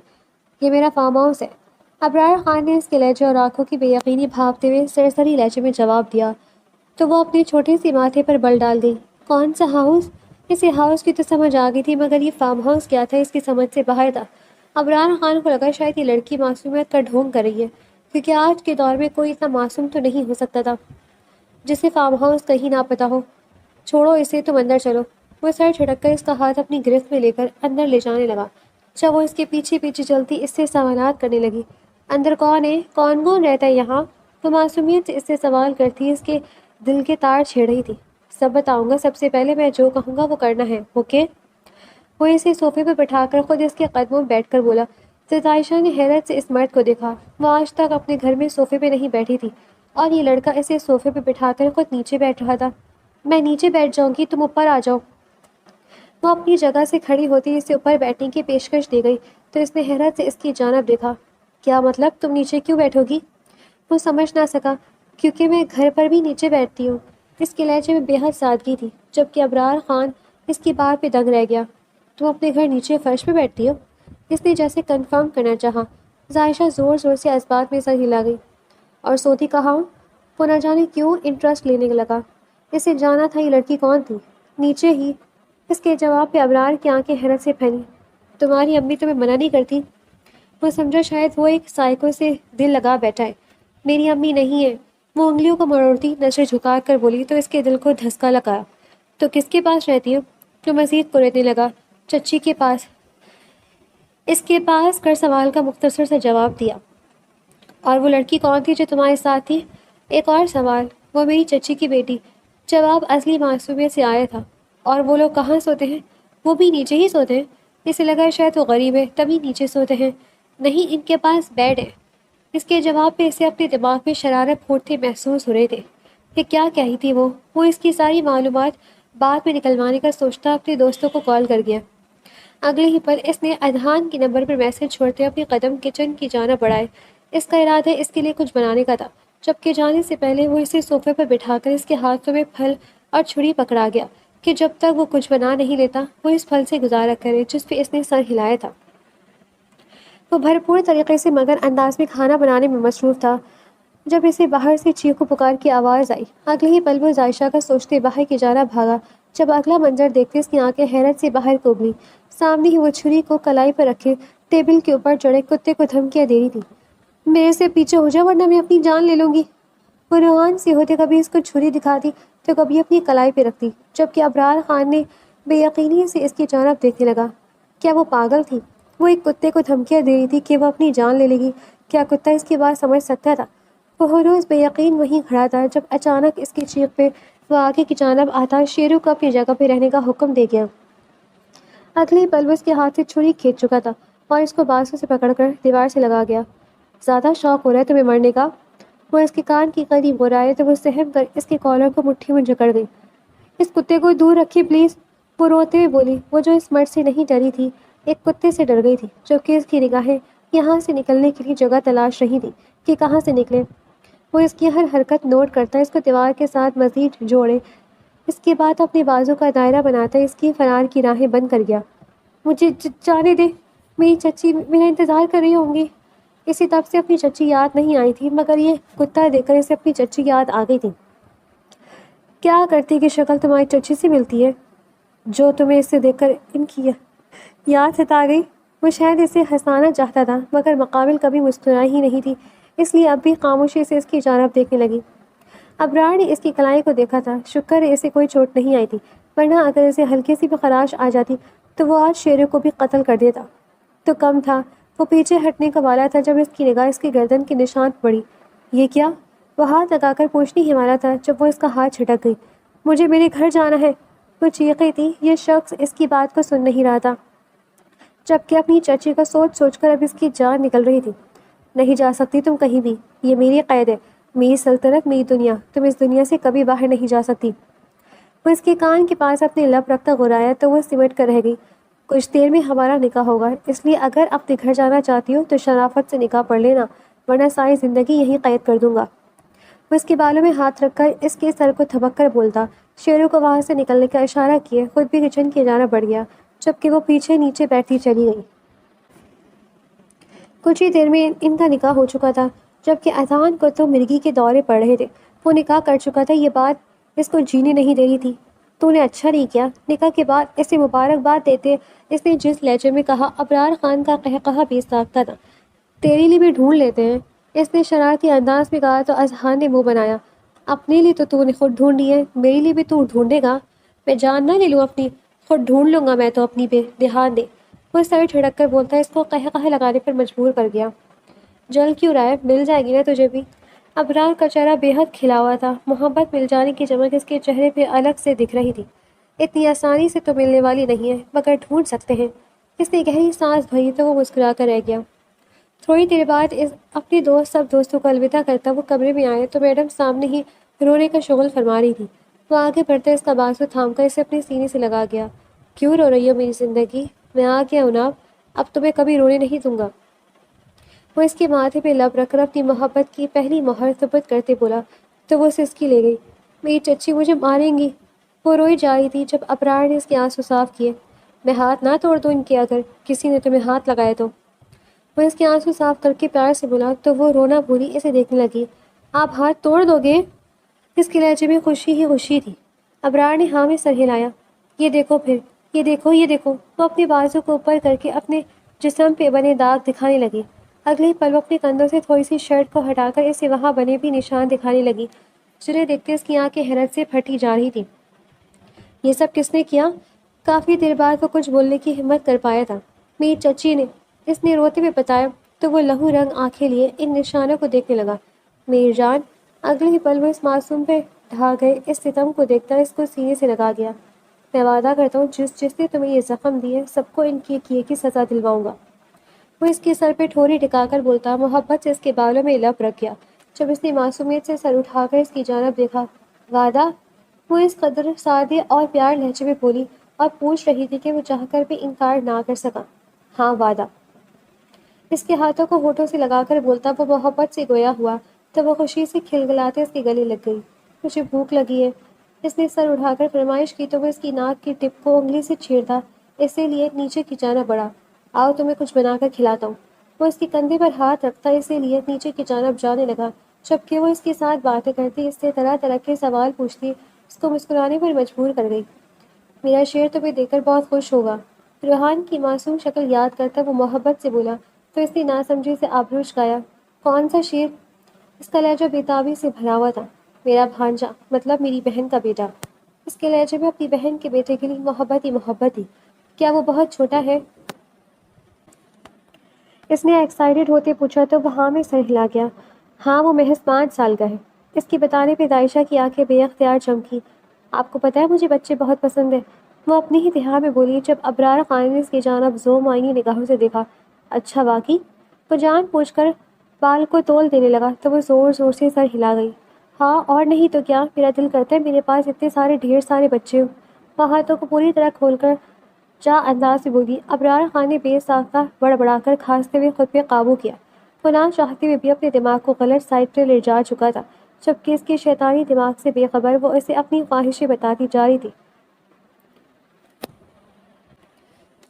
Speaker 1: یہ میرا فارم ہاؤس ہے۔ ابرار خان نے اس کے لہجے اور آنکھوں کی بے یقینی بھاپتے ہوئے سرسری لہجے میں جواب دیا تو وہ اپنے چھوٹے سی ماتھے پر بل ڈال گئی۔ کون سا ہاؤس؟ اسے ہاؤس کی تو سمجھ آ گئی تھی، مگر یہ فارم ہاؤس کیا تھا اس کی سمجھ سے باہر تھا۔ ابرار خان کو لگا شاید یہ لڑکی معصومیت کا ڈھونگ کر رہی ہے، کیونکہ آج کے دور میں کوئی اتنا معصوم تو نہیں ہو سکتا تھا جسے فارم ہاؤس کہیں نہ پتا ہو۔ چھوڑو اسے، تم اندر چلو۔ وہ سر جھٹک کر اس کا ہاتھ اپنی گرفت میں لے کر اندر لے جانے لگا۔ جب وہ اس کے پیچھے پیچھے چلتی اس سے سوالات کرنے لگی، اندر کون ہے؟ کون کون رہتا ہے یہاں؟ تو معصومیت سے اس سے سوال کرتی اس کے دل کے تار چھیڑ رہی تھی۔ سب بتاؤں گا، سب سے پہلے میں جو کہوں گا وہ کرنا ہے، اوکے؟ وہ اسے صوفے پہ بٹھا کر خود اس کے قدموں میں بیٹھ کر بولا۔ عائشہ نے حیرت سے اس مرد کو دیکھا۔ وہ آج تک اپنے گھر میں صوفے پہ نہیں بیٹھی تھی اور یہ لڑکا اسے صوفے پہ بٹھا کر خود نیچے بیٹھ رہا تھا۔ میں نیچے بیٹھ جاؤں گی، تم اوپر آ جاؤ۔ وہ اپنی جگہ سے کھڑی ہوتی اسے اوپر بیٹھنے کی پیشکش دی گئی تو اس نے حیرت سے اس کی جانب دیکھا۔ کیا مطلب؟ تم نیچے کیوں بیٹھو گی؟ وہ سمجھ نہ سکا، کیونکہ میں گھر پر بھی نیچے بیٹھتی ہوں۔ اس کے لہجے میں بے حد سادگی تھی، جبکہ ابرار خان اس کی بات پہ دنگ رہ گیا۔ تم اپنے گھر نیچے فرش پہ بیٹھتی ہو؟ اس نے جیسے کنفرم کرنا چاہا۔ عائشہ زور زور سے اس بات میں سر ہلا گئی۔ اور سوتی کہاں ہوں؟ وہ نہ جانے کیوں انٹرسٹ لینے لگا۔ اسے جانا تھا یہ لڑکی کون تھی۔ نیچے ہی۔ اس کے جواب پہ ابرار کی آنکھیں حیرت سے پھیلی۔ تمہاری امی تمہیں منع نہیں کرتی؟ وہ سمجھا شاید وہ ایک سائیکو سے دل لگا بیٹھا ہے۔ میری امی نہیں ہے۔ وہ انگلیوں کو مروڑتی نظر جھکا کر بولی تو اس کے دل کو دھسکا لگا۔ تو کس کے پاس رہتی ہو؟ جو مزید کریدنے لگا۔ چچی کے پاس۔ اس کے پاس کر سوال کا مختصر سے جواب دیا۔ اور وہ لڑکی کون تھی جو تمہارے ساتھ تھی؟ ایک اور سوال۔ وہ میری چچی کی بیٹی۔ جواب اصلی معصومیت سے آیا تھا۔ اور وہ لوگ کہاں سوتے ہیں؟ وہ بھی نیچے ہی سوتے ہیں۔ اسے لگا شاید وہ غریب ہے تبھی نیچے سوتے ہیں۔ نہیں، ان کے پاس بیڈ ہے۔ اس کے جواب پہ اسے اپنے دماغ میں شرارت پھوٹتے محسوس ہو رہے تھے کہ کیا کہی تھی وہ اس کی ساری معلومات بعد میں نکلوانے کا سوچتا اپنے دوستوں کو کال کر گیا۔ اگلے ہی پل اس نے ادھان کے نمبر پر میسج چھوڑتے اپنے قدم کچن کی جانب بڑھائے۔ اس کا ارادہ اس کے لیے کچھ بنانے کا تھا، جبکہ جانے سے پہلے وہ اسے صوفے پر بٹھا کر اس کے ہاتھوں میں پھل اور چھری پکڑا گیا کہ جب تک وہ کچھ بنا نہیں لیتا وہ اس پھل سے گزارا کرے جس پہ اس نے سر ہلایا تھا۔ وہ بھرپور طریقے سے مگر انداز میں کھانا بنانے میں مصروف تھا جب اسے باہر سے چیخو پکار کی آواز آئی۔ اگلے ہی پل وہ عائشہ کا سوچتے باہر کی جانب بھاگا۔ جب اگلا منظر دیکھتے اس کی آنکھیں حیرت سے باہر کو اگلی۔ سامنے ہی وہ چھری کو کلائی پر رکھے ٹیبل کے اوپر چڑھے کتے کو دھمکیاں دے رہی تھی۔ میرے سے پیچھے ہو جا ورنہ میں اپنی جان لے لوں گی۔ وہ روحان سے ہوتے کبھی اس کو چھری دکھاتی تو کبھی اپنی کلائی پہ رکھتی، جبکہ ابرار خان نے بے یقینی سے اس کی جانب دیکھنے لگا۔ کیا وہ پاگل تھی؟ وہ ایک کتے کو دھمکیاں دے رہی تھی کہ وہ اپنی جان لے لے گی۔ کیا کتا اس کی بات سمجھ سکتا تھا؟ وہ ہنوز بے یقین وہیں کھڑا تھا جب اچانک اس کی چیخ پہ وہ آگے کی جانب آتا شیرو کو اپنی جگہ پہ رہنے کا حکم دے گیا۔ اگلی پل وہ اس کے ہاتھ سے چھری کھینچ چکا تھا اور اس کو بازو سے پکڑ کر دیوار سے لگا گیا۔ زیادہ شوق ہو رہا ہے تمہیں مرنے کا؟ وہ اس کے کان کی قریب ہو رہا ہے تو وہ سہم کر اس کے کالر کو مٹھی میں جکڑ گئی۔ اس کتے کو دور رکھیے پلیز، وہ روتے ہوئے بولی۔ وہ جو اس مرد سے نہیں ڈری تھی، ایک کتے سے ڈر گئی تھی، جبکہ اس کی نگاہیں یہاں سے نکلنے کے لیے جگہ تلاش رہی تھی کہ کہاں سے نکلے۔ وہ اس کی ہر حرکت نوٹ کرتا، اس کو دیوار کے ساتھ مزید جوڑے، اس کے بعد اپنے بازو کا دائرہ بناتا اس کی فرار کی راہیں بند کر گیا۔ مجھے جانے دے، میری چچی میرا انتظار کر رہی ہوں گی۔ اسے تب سے اپنی چچی یاد نہیں آئی تھی، مگر یہ کتا دیکھ کر اسے اپنی چچی یاد آ گئی تھی۔ کیا کرتی کہ شکل تمہاری چچی سے ملتی ہے، جو تمہیں اسے دیکھ کر ان کی یاد ستا گئی۔ وہ شاید اسے ہنسانا چاہتا تھا مگر مقابل کبھی مسکرائی ہی نہیں تھی، اس لیے اب بھی خاموشی سے اس کی جانب دیکھنے لگی۔ ابرار نے اس کی کلائی کو دیکھا تھا، شکر ہے اسے کوئی چوٹ نہیں آئی تھی، ورنہ اگر اسے ہلکی سی بھی خراش آ جاتی تو وہ آج شیرو کو بھی قتل کر دیتا تو کم تھا۔ وہ پیچھے ہٹنے کا والا تھا جب اس کی نگاہ اس کی گردن کے نشان پڑی۔ یہ کیا؟ وہ ہاتھ لگا کر پوچھنے ہی والا تھا جب وہ اس کا ہاتھ جھٹک گئی۔ مجھے میرے گھر جانا ہے، وہ چیخی تھی۔ یہ شخص اس کی بات کو سن نہیں رہا تھا، جبکہ اپنی چچی کا سوچ سوچ کر اب اس کی جان نکل رہی تھی۔ نہیں جا سکتی تم کہیں بھی، یہ میری قید ہے، میری سلطنت، میری دنیا، تم اس دنیا سے کبھی باہر نہیں جا سکتی۔ وہ اس کے کان کے پاس اپنے لب رکھتا گرایا تو وہ سمٹ کر رہ گئی۔ کچھ دیر میں ہمارا نکاح ہوگا، اس لیے اگر اپنے گھر جانا چاہتی ہو تو شرافت سے نکاح پڑھ لینا، ورنہ ساری زندگی یہیں قید کر دوں گا۔ وہ اس کے بالوں میں ہاتھ رکھ کر اس کے سر کو تھپک کر بولتا، شیرو کو وہاں سے نکلنے کا اشارہ کیے خود بھی کچن کی جانب بڑھ گیا، جبکہ وہ پیچھے نیچے بیٹھتی چلی گئی۔ کچھ ہی دیر میں ان کا نکاح ہو چکا تھا، جبکہ اذان کو تو مرغی کے دورے پڑ رہے تھے۔ وہ نکاح کر چکا تھا، یہ بات اس کو جینے نہیں دے رہی تھی۔ تو نے اچھا نہیں کیا۔ نکاح کے بعد اسے مبارکباد دیتے اس نے جس لہجے میں کہا، ابرار خان کا قہقہہ بھی ساختہ تھا۔ تیرے لیے بھی ڈھونڈ لیتے ہیں، اس نے شرارتی انداز میں کہا تو اذہان نے منہ بنایا، اپنے لیے تو نے خود ڈھونڈی ہے، میرے لیے بھی تو ڈھونڈے گا؟ میں جان نہ لے لوں اپنی، خود ڈھونڈ لوں گا میں تو اپنی پہ، دھیان دے۔ وہ سر جھڑک کر بولتا، اس کو قہقہہ لگانے پر مجبور کر گیا۔ جل کیوں رہا ہے؟ مل جائے گی نا تجھے بھی۔ ابرار کا چہرہ بے حد کھلا ہوا تھا، محبت مل جانے کی چمک اس کے چہرے پہ الگ سے دکھ رہی تھی۔ اتنی آسانی سے تو ملنے والی نہیں ہے، مگر ڈھونڈ سکتے ہیں۔ اس نے گہری سانس بھری تو وہ مسکرا کر رہ گیا۔ تھوڑی دیر بعد اپنے سب دوستوں کو الوداع کرتا وہ کمرے میں آئے تو میڈم سامنے ہی رونے کا شغل فرما رہی تھی۔ وہ آگے بڑھتے اس کا بازو تھام کر اسے اپنے سینے سے لگا گیا۔ کیوں رو رہی ہو میری زندگی؟ میں آ گیا ہوں نا، اب تمہیں کبھی رونے نہیں دوں گا۔ وہ اس کے ماتھے پہ لب رکھ کر اپنی محبت کی پہلی مہر ثبت کرتے بولا تو وہ سسکی لے گئی۔ میری چچی مجھے ماریں گی۔ وہ روئی جا رہی تھی جب ابرار نے اس کے آنسو صاف کیے۔ میں ہاتھ نہ توڑ دوں ان کے، اگر کسی نے تمہیں ہاتھ لگائے تو۔ وہ اس کے آنسو صاف کر کے پیار سے بولا تو وہ رونا بھولی اسے دیکھنے لگی۔ آپ ہاتھ توڑ دو گے؟ اس کے لہجے میں خوشی ہی خوشی تھی۔ ابرار نے ہاں میں سر ہلایا۔ یہ دیکھو پھر، یہ دیکھو، یہ دیکھو۔ وہ اپنے بازو کو اوپر کر کے اپنے جسم پہ بنے داغ دکھانے لگی۔ اگلے پل وہ اپنے کندھوں سے تھوڑی سی شرٹ کو ہٹا کر اسے وہاں بنے بھی نشان دکھانے لگی، جنہیں دیکھتے اس کی آنکھیں حیرت سے پھٹی جا رہی تھی۔ یہ سب کس نے کیا؟ کافی دیر بعد وہ کچھ بولنے کی ہمت کر پایا تھا۔ میری چچی نے، اس نے روتے ہوئے بتایا تو وہ لہو رنگ آنکھیں لیے ان نشانوں کو دیکھنے لگا۔ میری جان! اگلے ہی پل وہ اس معصوم پہ ڈھا گئے اس ستم کو دیکھتا اس کو سینے سے لگا گیا۔ میں وعدہ کرتا ہوں جس نے تمہیں یہ زخم دیے سب کو ان کے کیے کی سزا دلواؤں گا۔ وہ اس کے سر پہ ٹھوری ٹکا کر بولتا، محبت سے اس کے بالوں میں لپ رکھ گیا۔ جب اس نے معصومیت سے سر اٹھا کر اس کی جانب دیکھا، وعدہ؟ وہ اس قدر سادے اور پیار لہجے میں بولی اور پوچھ رہی تھی کہ وہ چاہ کر بھی انکار نہ کر سکا۔ ہاں وعدہ۔ اس کے ہاتھوں کو ہونٹوں سے لگا کر بولتا وہ محبت سے گویا ہوا تو وہ خوشی سے کھلکھلاتے اس کے گلے لگ گئی۔ مجھے بھوک لگی ہے۔ اس نے سر اٹھا کر فرمائش کی تو وہ اس کی ناک کی ٹپ کو انگلی سے چھیڑتا اسے لیے نیچے کی جانب بڑھا۔ آؤ تمہیں کچھ بنا کر کھلاتا ہوں۔ وہ اس کے کندھے پر ہاتھ رکھتا اسے لیے نیچے کی جانب جانے لگا، جبکہ وہ اس کے ساتھ باتیں کرتی، اس سے طرح طرح کے سوال پوچھتی اس کو مسکرانے پر مجبور کر گئی۔ میرا شیر تمہیں دیکھ کر بہت خوش ہوگا۔ روحان کی معصوم شکل یاد کرتا وہ محبت سے بولا تو اس نے ناسمجھی سے آبرو چکایا۔ کون سا شیر؟ اس کا لہجہ بےتابی سے بھرا ہوا تھا۔ میرا بھانجا، مطلب میری بہن کا بیٹا۔ اس کے لہجے میں اپنی بہن کے بیٹے کے لیے محبت ہی محبت تھی۔ کیا وہ بہت چھوٹا ہے؟ اس نے ایکسائٹیڈ ہوتے پوچھا تو وہ ہاں میں سر ہلا گیا۔ ہاں وہ محض 5 سال کا ہے۔ اس کے بتانے پہ دائشہ کی آنکھیں بے اختیار چمکی۔ آپ کو پتہ ہے مجھے بچے بہت پسند ہیں، وہ اپنی ہی دہا میں بولی جب ابرار خان نے اس کی جانب ذو معینی نگاہوں سے دیکھا۔ اچھا واقعی؟ وہ جان بوجھ کر بال کو تول دینے لگا تو وہ زور زور سے سر ہلا گئی۔ ہاں اور نہیں تو کیا، میرا دل کرتا ہے میرے پاس اتنے سارے ڈھیر سارے بچے ہوں۔ وہ ہاتھوں کو پوری طرح کھول کر جا انداز سے بولی۔ ابرار خان نے بے ساختہ بڑبڑا کر کھانستے ہوئے خود پہ قابو کیا۔ وہ نہ چاہتے ہوئے بھی اپنے دماغ کو غلط سائڈ پہ لے جا چکا تھا، جبکہ اس کے شیطانی دماغ سے بے خبر وہ اسے اپنی خواہشیں بتاتی جا رہی تھی۔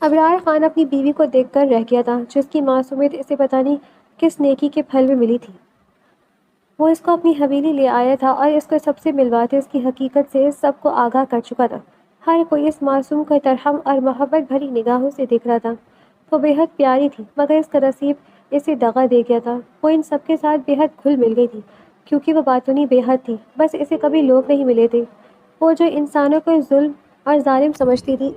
Speaker 1: ابرار خان اپنی بیوی کو دیکھ کر رہ گیا تھا جس کی معصومیت اسے پتہ نہیں کس نیکی کے پھل میں ملی تھی۔ وہ اس کو اپنی حویلی لے آیا تھا اور اس کو سب سے ملواتے اس کی حقیقت سے سب کو آگاہ کر چکا تھا۔ ہر کوئی اس معصوم کو ترحم اور محبت بھری نگاہوں سے دیکھ رہا تھا۔ وہ بے حد پیاری تھی مگر اس کا نصیب اسے دغا دے گیا تھا۔ وہ ان سب کے ساتھ بے حد گھل مل گئی تھی کیونکہ وہ باطنی بے حد تھی، بس اسے کبھی لوگ نہیں ملے تھے۔ وہ جو انسانوں کو ظلم اور ظالم سمجھتی تھی،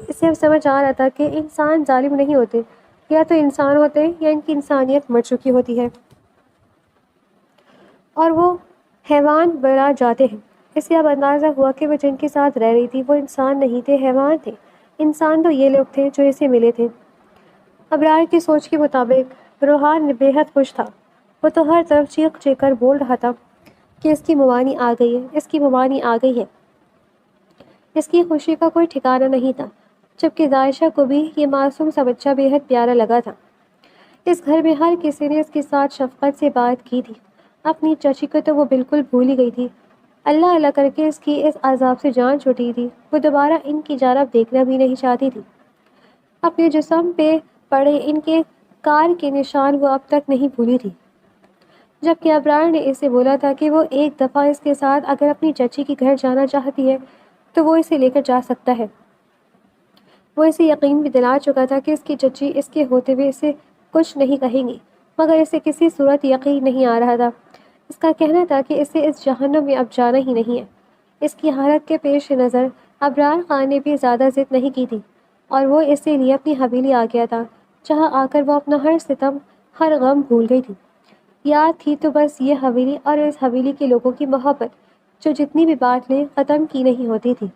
Speaker 1: اسے سمجھ آ رہا تھا کہ انسان ظالم نہیں ہوتے، یا تو انسان ہوتے یا ان کی انسانیت مر چکی ہوتی ہے اور وہ حیوان بنا جاتے ہیں۔ اسے اب اندازہ ہوا کہ وہ جن کے ساتھ رہ رہی تھی وہ انسان نہیں تھے، حیوان تھے۔ انسان تو یہ لوگ تھے جو اسے ملے تھے۔ ابرار کی سوچ کے مطابق روحان بے حد خوش تھا۔ وہ تو ہر طرف چیخ چیخ کر بول رہا تھا کہ اس کی ممانی آ گئی ہے، اس کی ممانی آ گئی ہے۔ اس کی خوشی کا کوئی ٹھکانہ نہیں تھا۔ جبکہ عائشہ کو بھی یہ معصوم سا بچہ بے حد پیارا لگا تھا۔ اس گھر میں ہر کسی نے اس کے ساتھ شفقت سے بات کی تھی۔ اپنی چچی کو تو وہ بالکل بھول ہی گئی تھی۔ اللہ اللہ کر کے اس کی اس عذاب سے جان چھوٹی تھی۔ وہ دوبارہ ان کی جانب دیکھنا بھی نہیں چاہتی تھی۔ اپنے جسم پہ پڑے ان کے کار کے نشان وہ اب تک نہیں بھولی تھی۔ جبکہ ابرار نے اسے بولا تھا کہ وہ ایک دفعہ اس کے ساتھ اگر اپنی چچی کے گھر جانا چاہتی ہے تو وہ اسے لے کر جا سکتا ہے۔ وہ اسے یقین بھی دلا چکا تھا کہ اس کی چچی اس کے ہوتے ہوئے اسے کچھ نہیں کہیں گی، مگر اسے کسی صورت یقین نہیں آ رہا تھا۔ اس کا کہنا تھا کہ اسے اس جہنم میں اب جانا ہی نہیں ہے۔ اس کی حالت کے پیش نظر ابرار خان نے بھی زیادہ ضد نہیں کی تھی اور وہ اسی لیے اپنی حویلی آ گیا تھا، جہاں آ کر وہ اپنا ہر ستم، ہر غم بھول گئی تھی۔ یاد تھی تو بس یہ حویلی اور اس حویلی کے لوگوں کی محبت جو جتنی بھی بانٹ لیں ختم کی نہیں ہوتی تھی۔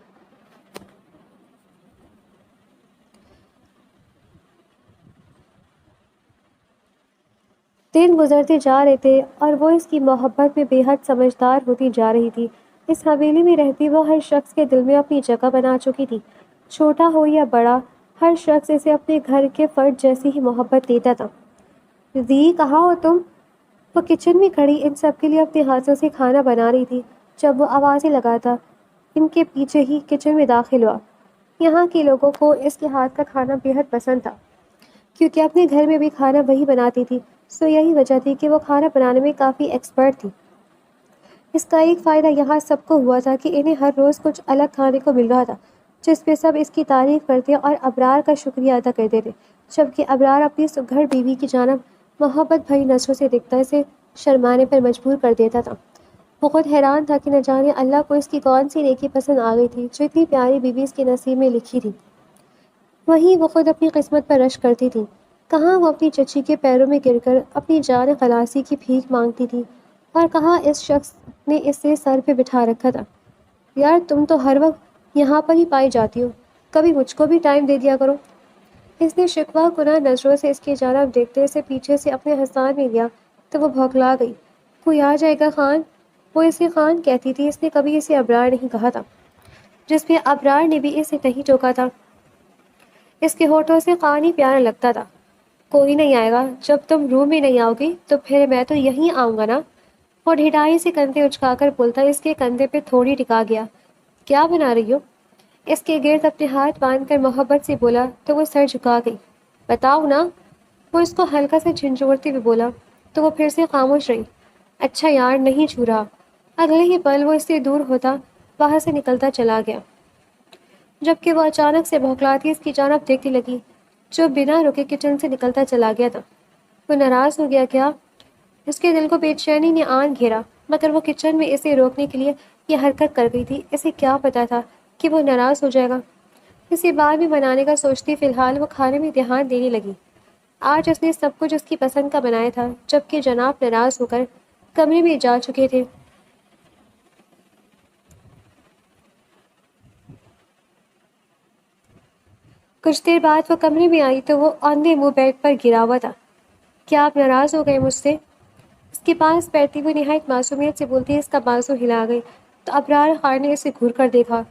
Speaker 1: دن گزرتے جا رہے تھے اور وہ اس کی محبت میں بے حد سمجھدار ہوتی جا رہی تھی۔ اس حویلی میں رہتی وہ ہر شخص کے دل میں اپنی جگہ بنا چکی تھی، چھوٹا ہو یا بڑا، ہر شخص اسے اپنے گھر کے فرد جیسی ہی محبت دیتا تھا۔ دی کہاں ہو تم؟ وہ کچن میں کھڑی ان سب کے لیے اپنے ہاتھوں سے کھانا بنا رہی تھی جب وہ آوازیں لگاتا ان کے پیچھے ہی کچن میں داخل ہوا۔ یہاں کے لوگوں کو اس کے ہاتھ کا کھانا بے حد پسند تھا، کیونکہ اپنے گھر میں بھی کھانا وہی بناتی تھی، سو یہی وجہ تھی کہ وہ کھانا بنانے میں کافی ایکسپرٹ تھی۔ اس کا ایک فائدہ یہاں سب کو ہوا تھا کہ انہیں ہر روز کچھ الگ کھانے کو مل رہا تھا، جس پہ سب اس کی تعریف کرتے اور ابرار کا شکریہ ادا کرتے تھے، جبکہ ابرار اپنی سگھڑ بیوی کی جانب محبت بھری نظروں سے دیکھتا اسے شرمانے پر مجبور کر دیتا تھا۔ وہ خود حیران تھا کہ نہ جانے اللہ کو اس کی کون سی نیکی پسند آ گئی تھی جو اتنی پیاری بیوی اس کے نصیب میں لکھی تھی۔ وہیں وہ خود اپنی قسمت پر رشک کرتی تھی، کہاں وہ اپنی چچی کے پیروں میں گر کر اپنی جان خلاصی کی بھیک مانگتی تھی، اور کہاں اس شخص نے اسے سر پہ بٹھا رکھا تھا۔ یار تم تو ہر وقت یہاں پر ہی پائی جاتی ہو، کبھی مجھ کو بھی ٹائم دے دیا کرو۔ اس نے شکوہ کناں نظروں سے اس کی جانب دیکھتے اسے پیچھے سے اپنے ہسان میں لیا تو وہ بھوکلا گئی۔ کوئی آ جائے گا خان؟ وہ اسے خان کہتی تھی، اس نے کبھی اسے ابرار نہیں کہا تھا، جس پہ ابرار نے بھی اسے نہیں ٹوکا تھا۔ اس کے ہونٹوں سے خان ہی پیارا لگتا تھا۔ کوئی نہیں آئے گا، جب تم روم میں نہیں آؤ گی تو پھر میں تو یہیں آؤں گا نا۔ وہ ڈھٹائی سے کندھے اچکا کر بولتا اس کے کندھے پہ تھوڑی ٹکا گیا۔ کیا بنا رہی ہو؟ اس کے گرد اپنے ہاتھ باندھ کر محبت سے بولا تو وہ سر جھکا گئی۔ بتاؤ نا، وہ اس کو ہلکا سے جھنجھوڑتے ہوئے بولا تو وہ پھر سے خاموش رہی۔ اچھا یار نہیں چھو رہا۔ اگلے ہی پل وہ اس سے دور ہوتا باہر سے نکلتا چلا گیا، جبکہ وہ اچانک سے بھوکلاتی اس کی جانب دیکھنے لگی جو بنا رکے کچن سے نکلتا چلا گیا تھا۔ وہ ناراض ہو گیا کیا؟ اس کے دل کو بے چینی نے آن گھیرا، مگر وہ کچن میں اسے روکنے کے لیے یہ حرکت کر گئی تھی۔ اسے کیا پتا تھا کہ وہ ناراض ہو جائے گا۔ اسے بعد میں بنانے کا سوچتی فی الحال وہ کھانے میں دھیان دینے لگی۔ آج اس نے سب کچھ اس کی پسند کا بنایا تھا، جبکہ جناب ناراض ہو کر کمرے میں جا چکے تھے۔ کچھ دیر بعد وہ کمرے میں آئی تو وہ اندھے منہ بیڈ پر گرا ہوا تھا۔ کیا آپ ناراض ہو گئے مجھ سے؟ اس کے پاس بیٹھتی ہوئی نہایت معصومیت سے بولتی اس کا بازو ہلا گئی تو ابرار خان نے اسے گھور کر دیکھا۔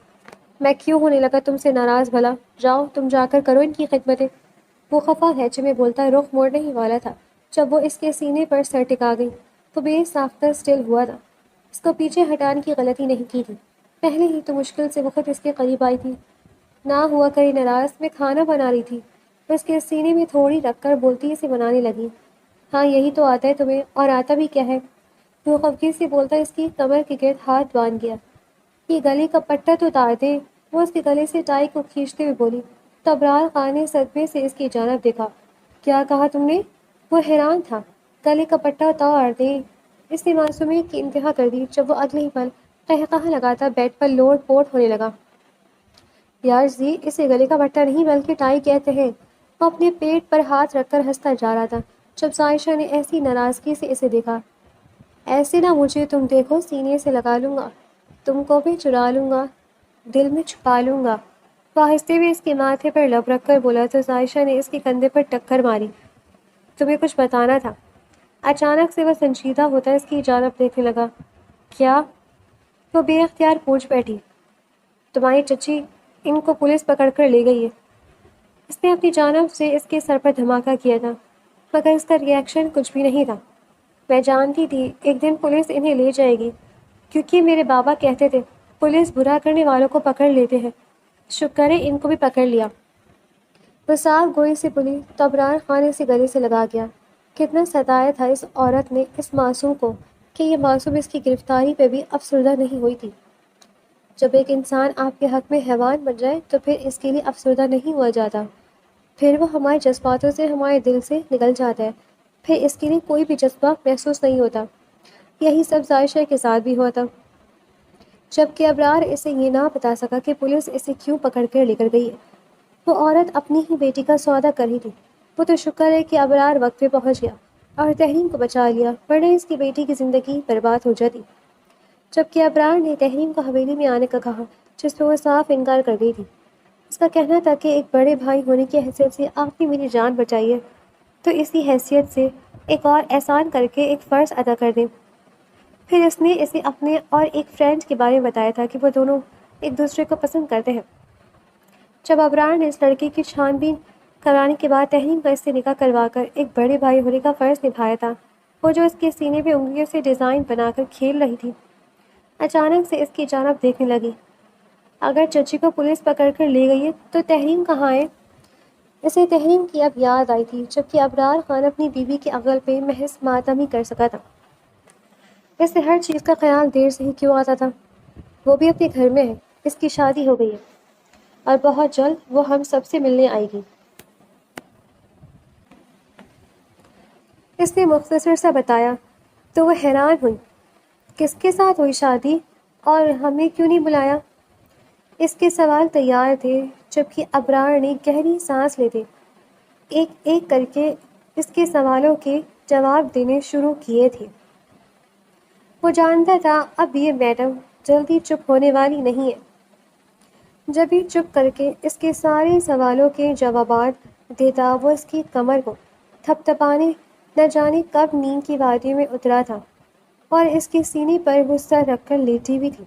Speaker 1: میں کیوں ہونے لگا تم سے ناراض بھلا؟ جاؤ تم جا کر کرو ان کی خدمتیں۔ وہ خفا لہجے میں بولتا رخ موڑنے ہی والا تھا جب وہ اس کے سینے پر سر ٹکا گئی تو بے ساختہ سٹل ہوا تھا۔ اس کو پیچھے ہٹانے کی غلطی نہیں کی تھی، پہلے ہی تو مشکل سے وہ خود اس کے قریب آئی تھی۔ نہ ہوا کرے ناراض، میں کھانا بنا رہی تھی۔ اس کے سینے میں تھوڑی رکھ کر بولتی اسے بنانے لگی۔ ہاں یہی تو آتا ہے تمہیں، اور آتا بھی کیا ہے؟ وہ خفگی سے بولتا اس کی کمر کے گرد ہاتھ باندھ گیا۔ یہ گلے کا پٹا تو اتار دے۔ وہ اس کے گلے سے ٹائی کو کھینچتے ہوئے بولی تو ابرار خان نے صدمے سے اس کی جانب دیکھا۔ کیا کہا تم نے؟ وہ حیران تھا۔ گلے کا پٹا اتار دے، اس نے معصومیت کی انتہا کر دی جب وہ اگلے ہی پل قہقہہ لگاتا بیڈ پر لوٹ پوٹ ہونے لگا۔ یار زی، اسے گلے کا پٹا نہیں بلکہ ٹائی کہتے ہیں۔ وہ اپنے پیٹ پر ہاتھ رکھ کر ہنستا جا رہا تھا جب عائشہ نے ایسی ناراضگی سے اسے دیکھا۔ ایسے نہ مجھے تم دیکھو، سینے سے لگا لوں گا، تم کو بھی چرا لوں گا، دل میں چھپا لوں گا۔ وہ ہنستے ہوئے اس کے ماتھے پر لب رکھ کر بولا تو عائشہ نے اس کے کندھے پر ٹکر ماری۔ تمہیں کچھ بتانا تھا۔ اچانک سے وہ سنجیدہ ہوتا اس کی جانب دیکھنے لگا۔ کیا؟ وہ بے اختیار پوچھ بیٹھی۔ تمہاری چچی ان کو پولیس پکڑ کر لے گئی ہے۔ اس نے اپنی جانب سے اس کے سر پر دھماکہ کیا تھا، مگر اس کا ریئیکشن کچھ بھی نہیں تھا۔ میں جانتی تھی ایک دن پولیس انہیں لے جائے گی، کیونکہ میرے بابا کہتے تھے پولیس برا کرنے والوں کو پکڑ لیتے ہیں۔ شکر ہے ان کو بھی پکڑ لیا۔ وہ صاف گوئی سے بولی تو ابرار خان اسے گلے سے لگا گیا۔ کتنا ستایا تھا اس عورت نے اس معصوم کو کہ یہ معصوم اس کی گرفتاری پہ بھی افسردہ نہیں ہوئی تھی۔ جب ایک انسان آپ کے حق میں حیوان بن جائے تو پھر اس کے لیے افسردہ نہیں ہوا جاتا، پھر وہ ہمارے جذباتوں سے ہمارے دل سے نکل جاتا ہے، پھر اس کے لیے کوئی بھی جذبہ محسوس نہیں ہوتا۔ یہی سب ظاہر کے ساتھ بھی ہوا تھا، جبکہ ابرار اسے یہ نہ بتا سکا کہ پولیس اسے کیوں پکڑ کر لے کر گئی ہے۔ وہ عورت اپنی ہی بیٹی کا سودا کر رہی تھی۔ وہ تو شکر ہے کہ ابرار وقت پہ پہنچ گیا اور تحریم کو بچا لیا، ورنہ اس کی بیٹی کی زندگی برباد ہو جاتی۔ جبکہ ابرار نے تحریم کو حویلی میں آنے کا کہا، جس پہ وہ صاف انکار کر گئی تھی۔ اس کا کہنا تھا کہ ایک بڑے بھائی ہونے کی حیثیت سے آپ نے میری جان بچائی ہے، تو اسی حیثیت سے ایک اور احسان کر کے ایک فرض ادا کر دیں۔ پھر اس نے اسے اپنے اور ایک فرینڈ کے بارے میں بتایا تھا کہ وہ دونوں ایک دوسرے کو پسند کرتے ہیں۔ جب ابرار نے اس لڑکی کی چھان بین کرانے کے بعد تحریم کا اس سے نکاح کروا کر ایک بڑے بھائی ہونے کا فرض نبھایا تھا، وہ جو اس کے سینے پہ انگلیوں سے ڈیزائن بنا کر کھیل رہی تھی، اچانک سے اس کی جانب دیکھنے لگی۔ اگر چچی کو پولیس پکڑ کر لے گئی ہے تو تحریم کہاں ہے؟ اسے تحریم کی اب یاد آئی تھی، جبکہ ابرار خان اپنی بیوی کے عقل پہ محض ماتم ہی کر سکا تھا۔ اسے ہر چیز کا خیال دیر سے ہی کیوں آتا تھا؟ وہ بھی اپنے گھر میں ہے، اس کی شادی ہو گئی ہے اور بہت جلد وہ ہم سب سے ملنے آئے گی۔ اس نے مختصر سا بتایا تو وہ حیران ہوئی۔ کس کے ساتھ ہوئی شادی اور ہمیں کیوں نہیں بلایا؟ اس کے سوال تیار تھے، جبکہ ابرار نے گہری سانس لیتے ایک ایک کر کے اس کے سوالوں کے جواب دینے شروع کیے تھے۔ وہ جانتا تھا اب یہ میڈم جلدی چپ ہونے والی نہیں ہے۔ جب ہی چپ کر کے اس کے سارے سوالوں کے جوابات دیتا، وہ اس کی کمر کو تھپ تھپانے نہ جانے کب نیند کی وادی میں اترا تھا اور اس کے سینے پر غصہ رکھ کر لیٹی ہوئی تھی۔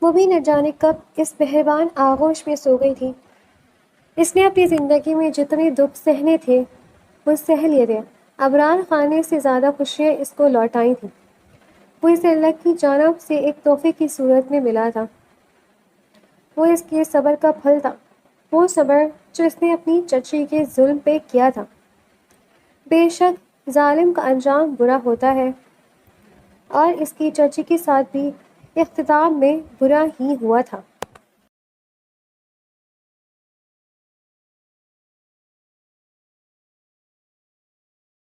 Speaker 1: وہ بھی نہ جانے کب اس مہربان آغوش میں سو گئی تھی۔ اس نے اپنی زندگی میں جتنے دکھ سہنے تھے وہ سہ لیے تھے۔ ابرار خان نے سے زیادہ خوشیاں اس کو لوٹائی تھیں۔ وہ اسے اللہ کی جانب سے ایک تحفے کی صورت میں ملا تھا۔ وہ اس کے صبر کا پھل تھا، وہ صبر جو اس نے اپنی چچی کے ظلم پہ کیا تھا۔ بے شک ظالم کا انجام برا ہوتا ہے، اور اس کی چچی کے ساتھ بھی اختتام میں برا ہی ہوا تھا۔